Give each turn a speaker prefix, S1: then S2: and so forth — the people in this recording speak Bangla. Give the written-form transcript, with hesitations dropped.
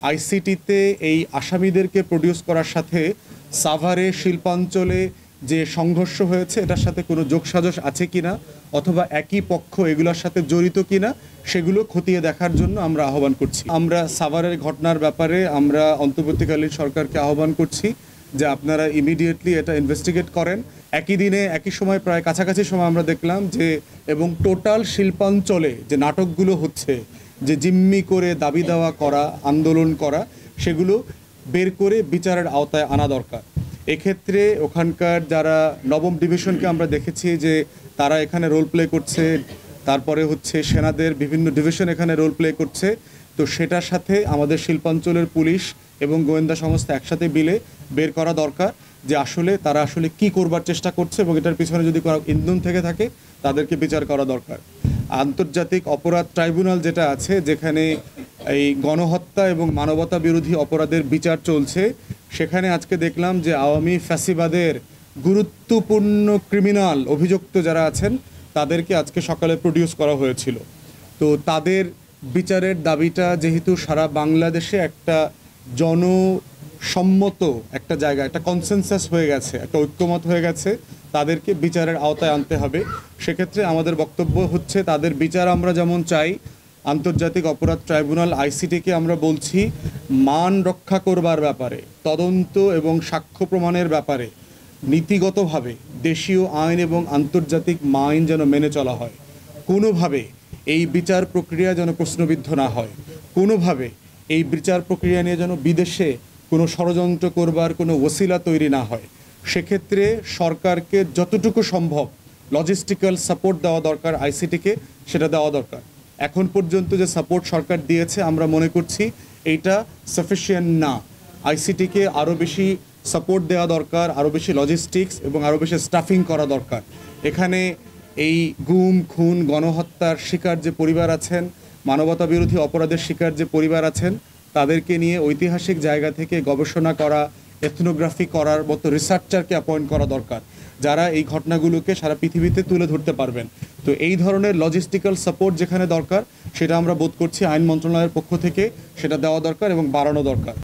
S1: আইসিটিতে এই আসামিদেরকে প্রডিউস করার সাথে সাভারে শিল্পাঞ্চলে যে সংঘর্ষ হয়েছে এটার সাথে কোনো যোগসাজশ আছে কিনা অথবা একই পক্ষ এগুলোর সাথে জড়িত কিনা সেগুলো খতিয়ে দেখার জন্য আমরা আহ্বান করছি। আমরা সাভারের ঘটনার ব্যাপারে আমরা অন্তর্বর্তীকালীন সরকারকে আহ্বান করছি যে আপনারা ইমিডিয়েটলি এটা ইনভেস্টিগেট করেন। একই দিনে একই সময় প্রায় কাছাকাছি সময় আমরা দেখলাম যে এবং টোটাল শিল্পাঞ্চলে যে নাটকগুলো হচ্ছে, যে জিম্মি করে দাবি দেওয়া করা, আন্দোলন করা, সেগুলো বের করে বিচারের আওতায় আনা দরকার। এক্ষেত্রে ওখানকার যারা নবম ডিভিশনকে আমরা দেখেছি যে তারা এখানে রোল প্লে করছে, তারপরে হচ্ছে সেনাদের বিভিন্ন ডিভিশন এখানে রোল প্লে করছে। তো সেটার সাথে আমাদের শিল্পাঞ্চলের পুলিশ এবং গোয়েন্দা সংস্থা একসাথে মিলে বের করা দরকার যে আসলে তারা আসলে কি করবার চেষ্টা করছে এবং এটার পিছনে যদি কোনো ইন্ধন থেকে থাকে তাদেরকে বিচার করা দরকার। আন্তর্জাতিক অপরাধ ট্রাইব্যুনাল যেটা আছে, যেখানে এই গণহত্যা এবং মানবতা বিরোধী অপরাধের বিচার চলছে, সেখানে আজকে দেখলাম যে আওয়ামী ফ্যাসিবাদের গুরুত্বপূর্ণ ক্রিমিনাল অভিযুক্ত যারা আছেন তাদেরকে আজকে সকালে প্রডিউস করা হয়েছিল। তো তাদের বিচারের দাবিটা যেহেতু সারা বাংলাদেশে একটা জনসম্মত একটা জায়গা, একটা কনসেনসাস হয়ে গেছে, একটা ঐক্যমত হয়ে গেছে, তাদেরকে বিচারের আওতায় আনতে হবে। সেক্ষেত্রে আমাদের বক্তব্য হচ্ছে তাদের বিচার আমরা যেমন চাই, আন্তর্জাতিক অপরাধ ট্রাইব্যুনাল আইসিটিকে আমরা বলছি মান রক্ষা করবার ব্যাপারে, তদন্ত এবং সাক্ষ্য প্রমাণের ব্যাপারে নীতিগতভাবে দেশীয় আইন এবং আন্তর্জাতিক আইন যেন মেনে চলা হয়। কোনোভাবে এই বিচার প্রক্রিয়া যেন প্রশ্নবিদ্ধ না হয়, কোনোভাবে এই বিচার প্রক্রিয়া নিয়ে যেন বিদেশে কোনো ষড়যন্ত্র করবার কোনো ওসিলা তৈরি না হয়। সেক্ষেত্রে সরকারকে যতটুকু সম্ভব লজিস্টিক্যাল সাপোর্ট দেওয়া দরকার, আইসিটিকে সেটা দেওয়া দরকার। এখন পর্যন্ত যে সাপোর্ট সরকার দিয়েছে আমরা মনে করছি এইটা সাফিসিয়েন্ট না। আইসিটিকে আরও বেশি সাপোর্ট দেওয়া দরকার, আরও বেশি লজিস্টিক্স এবং আরও বেশি স্টাফিং করা দরকার। এখানে এই গুম, খুন, গণহত্যার শিকার যে পরিবার আছেন, মানবতা বিরোধী অপরাধের শিকার যে পরিবার আছেন, তাদেরকে নিয়ে ঐতিহাসিক জায়গা থেকে গবেষণা করা, এথনোগ্রাফি করার মতো রিসার্চারকে অ্যাপয়েন্ট করা দরকার, যারা এই ঘটনাগুলোকে সারা পৃথিবীতে তুলে ধরতে পারবেন। তো এই ধরনের লজিস্টিক্যাল সাপোর্ট যেখানে দরকার সেটা আমরা বোধ করছি আইন মন্ত্রণালয়ের পক্ষ থেকে সেটা দেওয়া দরকার এবং বাড়ানো দরকার।